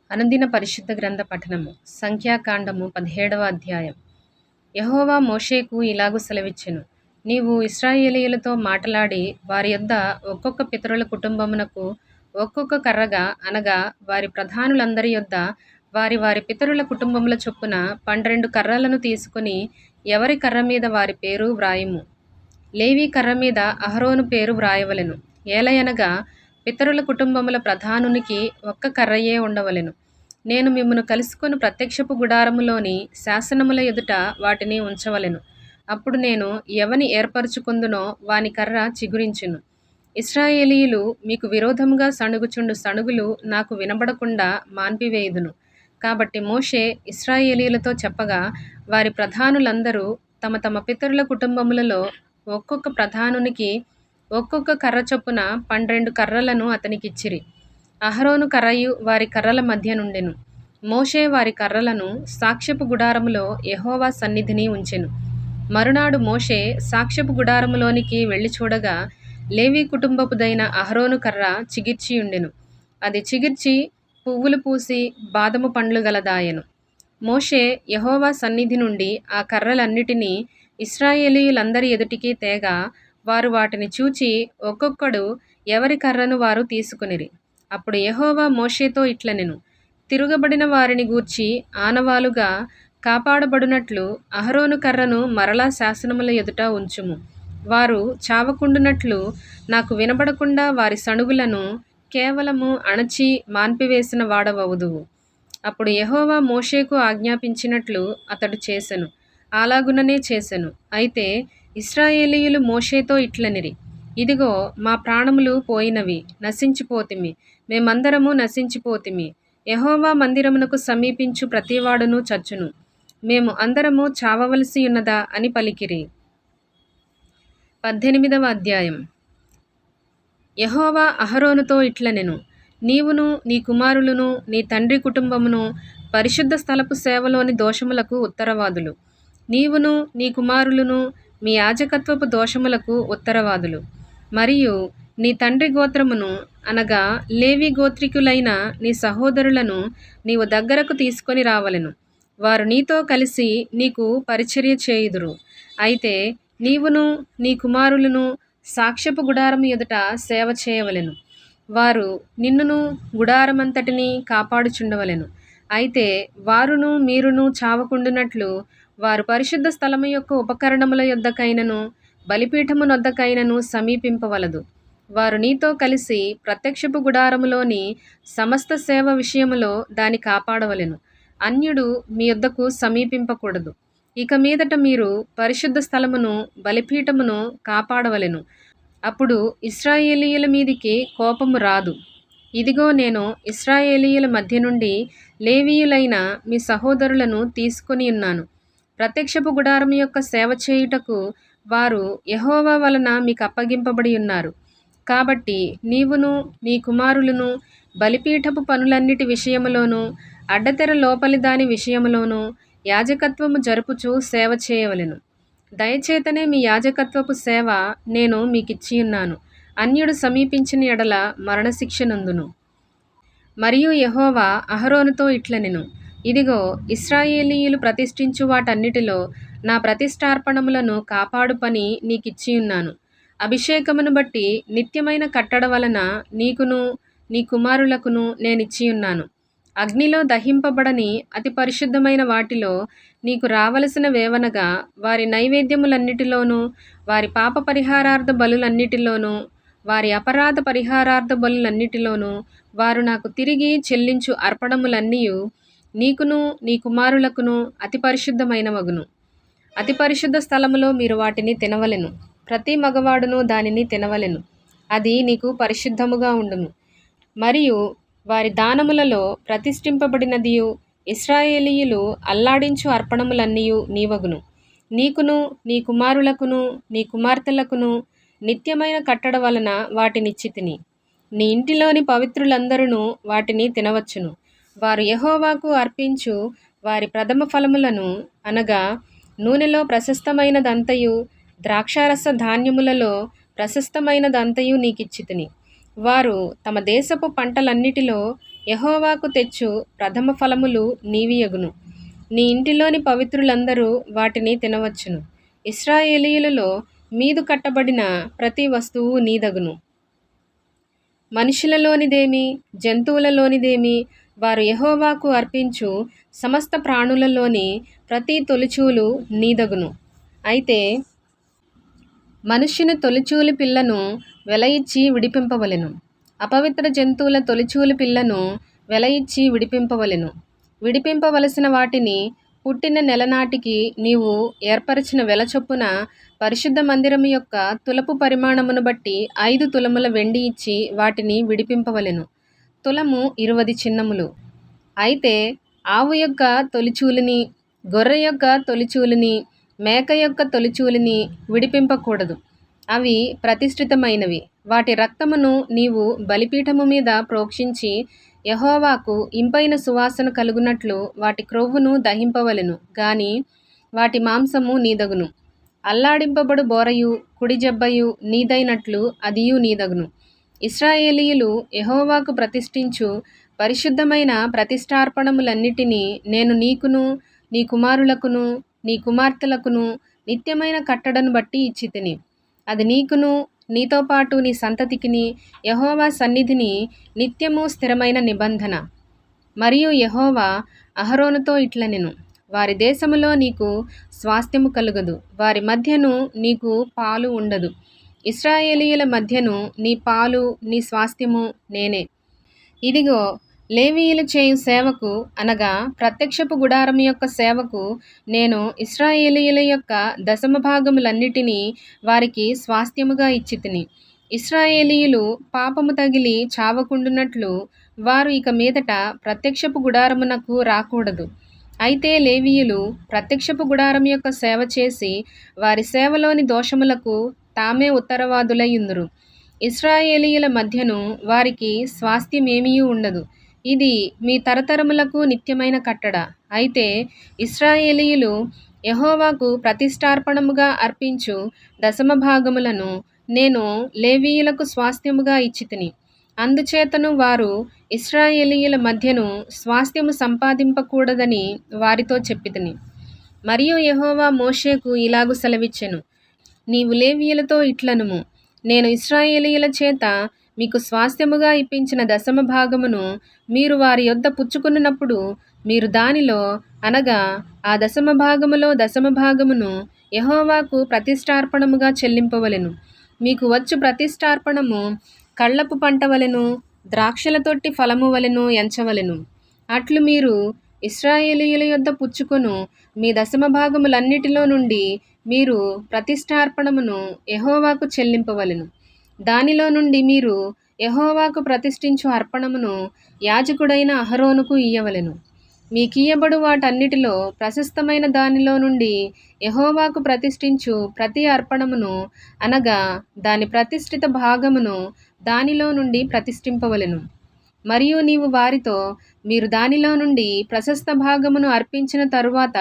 అనుదిన పరిశుద్ధ గ్రంథ పఠనము. సంఖ్యాకాండము 17వ అధ్యాయం. యెహోవా మోషేకు ఇలాగు సెలవిచ్చెను. నీవు ఇశ్రాయేలీయులతో మాటలాడి వారి యొద్ద ఒక్కొక్క పితరుల కుటుంబమునకు ఒక్కొక్క కర్రగా, అనగా వారి ప్రధానులందరి యొద్ద వారి వారి పితరుల కుటుంబముల చొప్పున 12 కర్రలను తీసుకొని ఎవరి కర్ర మీద వారి పేరు వ్రాయుము. లేవీ కర్ర మీద అహరోను పేరు వ్రాయవలెను. ఏలయనగా పితరుల కుటుంబముల ప్రధానునికి ఒక్క కర్రయే ఉండవలెను. నేను మిమ్మును కలుసుకొని ప్రత్యక్షపు గుడారములోని శాసనముల ఎదుట వాటిని ఉంచవలెను. అప్పుడు నేను ఎవని ఏర్పరచుకొందునో వాని కర్ర చిగురించును. ఇశ్రాయేలీయులు మీకు విరోధముగా సణుగుచుండు సణుగులు నాకు వినబడకుండా మాన్పివేయుదును. కాబట్టి మోషే ఇశ్రాయేలీయులతో చెప్పగా, వారి ప్రధానులందరూ తమ తమ పితరుల కుటుంబములలో ఒక్కొక్క ప్రధానునికి ఒక్కొక్క కర్ర చొప్పున 12 కర్రలను అతనికిచ్చిరి. అహరోను కర్రయు వారి కర్రల మధ్య నుండెను. మోషే వారి కర్రలను సాక్ష్యపు గుడారములో యెహోవా సన్నిధిని ఉంచెను. మరునాడు మోషే సాక్ష్యపు గుడారములోనికి వెళ్ళి చూడగా, లేవీ కుటుంబపుదైన అహరోను కర్ర చిగిర్చియుండెను. అది చిగిర్చి పువ్వులు పూసి బాదము పండ్లు గలదాయెను. మోషే యెహోవా సన్నిధి నుండి ఆ కర్రలన్నిటినీ ఇశ్రాయేలీయులందరి ఎదుటికి తేగా, వారు వాటిని చూచి ఒక్కొక్కడు ఎవరి కర్రను వారు తీసుకొనిరి. అప్పుడు యెహోవా మోషేతో ఇట్లనెను. తిరుగబడిన వారిని గూర్చి ఆనవాలుగా కాపాడబడునట్లు అహరోను కర్రను మరలా శాసనముల ఎదుట ఉంచుము. వారు చావకుండునట్లు నాకు వినబడకుండా వారి సణుగులను కేవలము అణచి మాన్పివేసిన వాడవవుదువు. అప్పుడు యెహోవా మోషేకు ఆజ్ఞాపించినట్లు అతడు చేసెను. అలాగుననే చేసెను. అయితే ఇశ్రాయేలీయులు మోషేతో ఇట్లనిరి. ఇదిగో, మా ప్రాణములు పోయినవి, నశించిపోతిమి, మేమందరము నశించిపోతిమి. యెహోవా మందిరమునకు సమీపించు ప్రతివాడును చచ్చును. మేము అందరము చావవలసి ఉన్నదా అని పలికిరి. 18వ అధ్యాయం. యెహోవా అహరోనుతో ఇట్లనెను. నీవును నీ కుమారులును నీ తండ్రి కుటుంబమును పరిశుద్ధ స్థలపు సేవలోని దోషములకు ఉత్తరవాదులు. నీవును నీ కుమారులును మీ యాజకత్వపు దోషములకు ఉత్తరవాదులు. మరియు నీ తండ్రి గోత్రమును, అనగా లేవి గోత్రికులైన నీ సహోదరులను నీవు దగ్గరకు తీసుకొని రావలెను. వారు నీతో కలిసి నీకు పరిచర్య చేయుదురు. అయితే నీవును నీ కుమారులును సాక్ష్యపు గుడారము ఎదుట సేవ చేయవలెను. వారు నిన్నును గుడారమంతటిని కాపాడుచుండవలెను. అయితే వారును మీరును చావకుండునట్లు వారు పరిశుద్ధ స్థలము యొక్క ఉపకరణముల యొద్దకైనను బలిపీఠమునొద్దకైనను సమీపింపవలదు. వారు నీతో కలిసి ప్రత్యక్షపు గుడారములోని సమస్త సేవ విషయములో దాని కాపాడవలెను. అన్యుడు మీ యొద్దకు సమీపింపకూడదు. ఇక మీదట మీరు పరిశుద్ధ స్థలమును బలిపీఠమును కాపాడవలెను. అప్పుడు ఇశ్రాయేలీయుల మీదికి కోపము రాదు. ఇదిగో, నేను ఇశ్రాయేలీయుల మధ్య నుండి లేవీయులైన మీ సహోదరులను తీసుకొని ఉన్నాను. ప్రత్యక్షపు గుడారము యొక్క సేవ చేయుటకు వారు యెహోవా వలన మీకు అప్పగింపబడి ఉన్నారు. కాబట్టి నీవును నీ కుమారులును బలిపీఠపు పనులన్నిటి విషయములోను అడ్డతెర లోపలి దాని విషయములోను యాజకత్వము జరుపుచు సేవ చేయవలెను. దయచేతనే మీ యాజకత్వపు సేవ నేను మీకిచ్చియున్నాను. అన్యుడు సమీపించిన ఎడల మరణశిక్ష నందును. మరియు యెహోవా అహరోనుతో ఇట్లనెను. ఇదిగో, ఇశ్రాయేలీయులు ప్రతిష్ఠించు వాటన్నిటిలో నా ప్రతిష్ఠార్పణములను కాపాడు పని నీకిచ్చియున్నాను. అభిషేకమును బట్టి నిత్యమైన కట్టడ వలన నీకును నీ కుమారులకును నేనిచ్చియున్నాను. అగ్నిలో దహింపబడని అతి పరిశుద్ధమైన వాటిలో నీకు రావలసిన వేవనగా వారి నైవేద్యములన్నిటిలోనూ, వారి పాప పరిహారార్థ బలులన్నిటిలోనూ, వారి అపరాధ పరిహారార్థ బలులన్నిటిలోనూ వారు నాకు తిరిగి చెల్లించు అర్పణములన్నీయు నీకును నీ కుమారులకును అతి పరిశుద్ధమైనవగును. అతి పరిశుద్ధ స్థలములో మీరు వాటిని తినవలెను. ప్రతి మగవాడును దానిని తినవలెను. అది నీకు పరిశుద్ధముగా ఉండును. మరియు వారి దానములలో ప్రతిష్ఠింపబడినదియు ఇశ్రాయేలీయులు అల్లాడించు అర్పణములన్నీయు నీవగును. నీకును నీ కుమారులకును నీ కుమార్తెలకును నిత్యమైన కట్టడ వలన వాటినిచ్చితిని. నీ ఇంటిలోని పవిత్రులందరూ వాటిని తినవచ్చును. వారు యెహోవాకు అర్పించు వారి ప్రథమ ఫలములను, అనగా నూనెలో ప్రశస్తమైనదంతయు ద్రాక్షారస ధాన్యములలో ప్రశస్తమైనదంతయు నీకిచ్చితిని. వారు తమ దేశపు పంటలన్నిటిలో యెహోవాకు తెచ్చు ప్రథమ ఫలములు నీవియగును. నీ ఇంటిలోని పవిత్రులందరూ వాటిని తినవచ్చును. ఇశ్రాయేలీయులలో మీదు కట్టబడిన ప్రతి వస్తువు నీదగును. మనుషులలోనిదేమి, జంతువులలోనిదేమి, వారు యెహోవాకు అర్పించు సమస్త ప్రాణులలోని ప్రతి తొలిచూలు నీదగును. అయితే మనుష్యుని తొలిచూలు పిల్లను వెల ఇచ్చి విడిపింపవలెను. అపవిత్ర జంతువుల తొలిచూలు పిల్లను వెల ఇచ్చి విడిపింపవలెను. విడిపింపవలసిన వాటిని పుట్టిన నెలనాటికి నీవు ఏర్పరచిన వెల చొప్పున పరిశుద్ధ మందిరము యొక్క తులపు పరిమాణమును బట్టి 5 తులముల వెండి ఇచ్చి వాటిని విడిపింపవలెను. తులము 20 చిన్నములు. అయితే ఆవు యొక్క తొలిచూలిని, గొర్రె యొక్క తొలిచూలిని, మేక యొక్క తొలిచూలిని విడిపింపకూడదు. అవి ప్రతిష్ఠితమైనవి. వాటి రక్తమును నీవు బలిపీఠము మీద ప్రోక్షించి యెహోవాకు ఇంపైన సువాసన కలుగునట్లు వాటి క్రొవ్వును దహింపవలెను గాని వాటి మాంసము నీదగును. అల్లాడింపబడు బోరయు కుడి జబ్బయు నీదైనట్లు అదియు నీదగును. ఇశ్రాయేలీయులు యెహోవాకు ప్రతిష్ఠించు పరిశుద్ధమైన ప్రతిష్ఠార్పణములన్నిటినీ నేను నీకును, నీ కుమారులకును, నీ కుమార్తెలకును నిత్యమైన కట్టడను బట్టి ఇచ్చితిని. అది నీకును, నీతో పాటు నీ సంతతికిని యెహోవా సన్నిధిని నిత్యము స్థిరమైన నిబంధన. మరియు యెహోవా అహరోనుతో ఇట్లనెను, వారి దేశములో నీకు స్వాస్థ్యము కలుగదు, వారి మధ్యను నీకు పాలు ఉండదు. ఇశ్రాయేలీయుల మధ్యను నీ పాలు, నీ స్వాస్థ్యము నేనే. ఇదిగో, లేవీయులు చేయు సేవకు అనగా ప్రత్యక్షపు గుడారము యొక్క సేవకు నేను ఇశ్రాయేలీయుల యొక్క దశమ భాగములన్నిటినీ వారికి స్వాస్థ్యముగా ఇచ్చితిని. ఇశ్రాయేలీయులు పాపము తగిలి చావకుండునట్లు వారు ఇక మీదట ప్రత్యక్షపు గుడారమునకు రాకూడదు. అయితే లేవీయులు ప్రత్యక్షపు గుడారం యొక్క సేవ చేసి వారి సేవలోని దోషములకు తామే ఉత్తరవాదులయ్యుందురు. ఇశ్రాయేలీయుల మధ్యను వారికి స్వాస్థ్యమేమీయూ ఉండదు. ఇది మీ తరతరములకు నిత్యమైన కట్టడ. అయితే ఇశ్రాయేలీయులు యెహోవాకు ప్రతిష్ఠార్పణముగా అర్పించు దశమ భాగములను నేను లేవీయులకు స్వాస్థ్యముగా ఇచ్చితిని. అందుచేతను వారు ఇశ్రాయేలీయుల మధ్యను స్వాస్థ్యము సంపాదింపకూడదని వారితో చెప్పితిని. మరియు యెహోవా మోషేకు ఇలాగు సెలవిచ్చెను, నీవు లేవీయులతో ఇట్లనుము, నేను ఇశ్రాయేలీయుల చేత మీకు స్వాస్థ్యముగా ఇప్పించిన దశమ భాగమును మీరు వారి యొద్ద పుచ్చుకొనున్నప్పుడు మీరు దానిలో అనగా ఆ దశమ భాగములో దశమ భాగమును యెహోవాకు ప్రతిష్ఠార్పణముగా చెల్లింపవలెను. మీకు వచ్చు ప్రతిష్ఠార్పణము కళ్ళపు పంట వలెను, ద్రాక్షల తొట్టి ఫలము వలెను ఎంచవలెను. అట్లు మీరు ఇశ్రాయేలీయుల యొద్ద పుచ్చుకొను మీ దశమ భాగములన్నిటిలో నుండి మీరు ప్రతిష్ఠార్పణమును యెహోవాకు చెల్లింపవలెను. దానిలో నుండి మీరు యెహోవాకు ప్రతిష్ఠించు అర్పణమును యాజకుడైన అహరోనుకు ఇయ్యవలెను. మీకియ్యబడు వాటన్నిటిలో ప్రశస్తమైన దానిలో నుండి యెహోవాకు ప్రతిష్ఠించు ప్రతి అర్పణమును అనగా దాని ప్రతిష్ఠిత భాగమును దానిలో నుండి ప్రతిష్ఠింపవలెను. మరియు నీవు వారితో, మీరు దానిలో నుండి ప్రశస్త భాగమును అర్పించిన తరువాత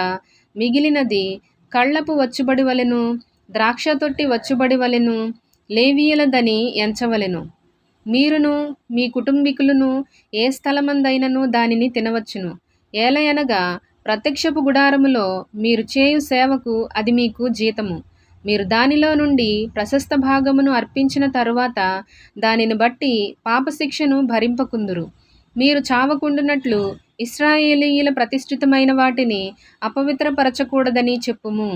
మిగిలినది కళ్ళపు వచ్చుబడి వలెను, ద్రాక్ష తొట్టి వచ్చుబడి వలెను లేవీయులదని ఎంచవలెను. మీరును మీ కుటుంబీకులను ఏ స్థలమందైనను దానిని తినవచ్చును. ఏలయనగా ప్రత్యక్షపు గుడారములో మీరు చేయు సేవకు అది మీకు జీతము. మీరు దానిలో నుండి ప్రశస్త భాగమును అర్పించిన తరువాత దానిని బట్టి పాపశిక్షను భరింపకుందురు. మీరు చావకుండునట్లు ఇశ్రాయేలీయుల ప్రతిష్ఠితమైన వాటిని అపవిత్రపరచకూడదని చెప్పుము.